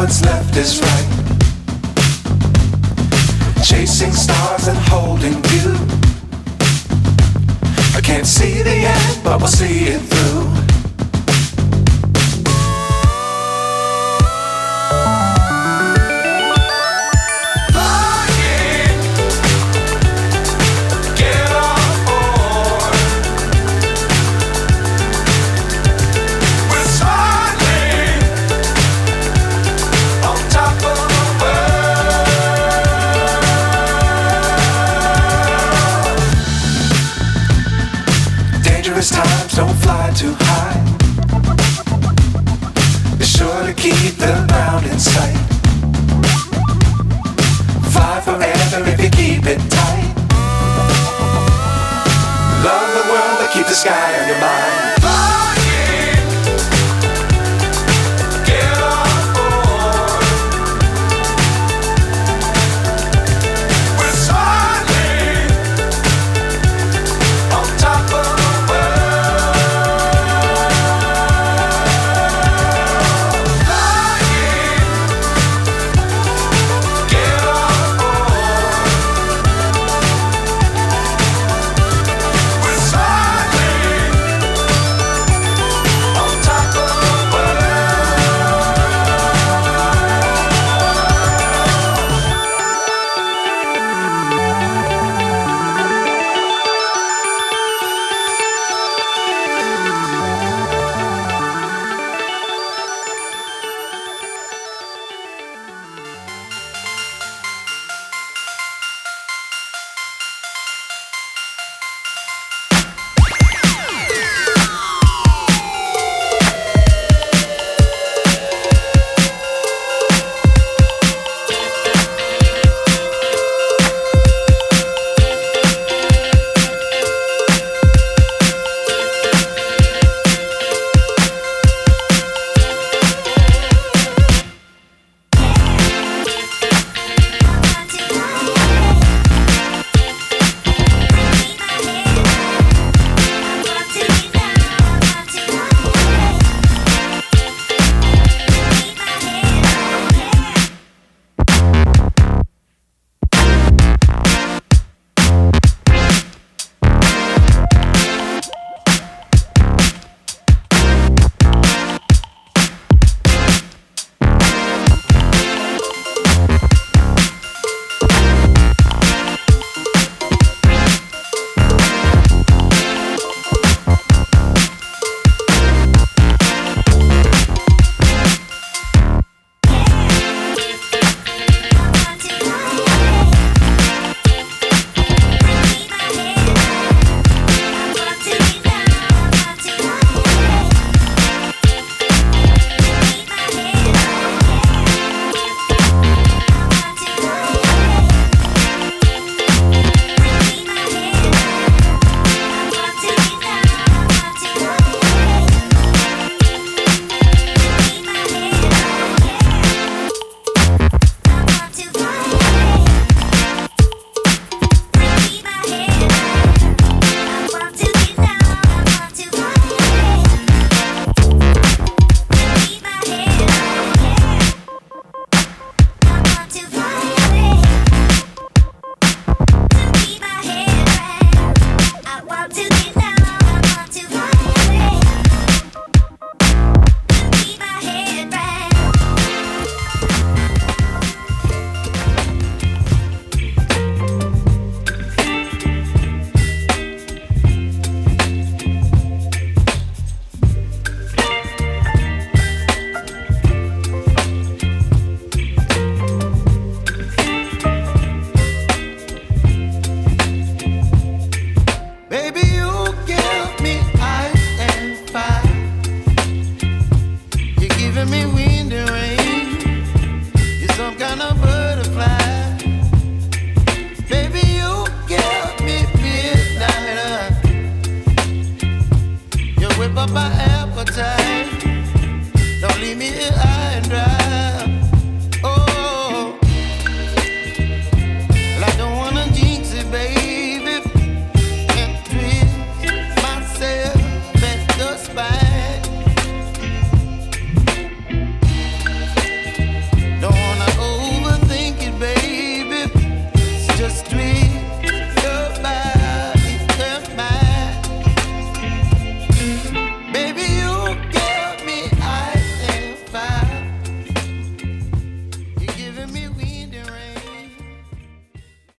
what's left is right. Chasing stars and holding you. I can't see the end, but we'll see it through. Times don't fly too high. Be sure to keep the ground in sight. Fly forever if you keep it tight. Love the world but keep the sky on your mind. Whip up my appetite. Don't leave me here high and dry.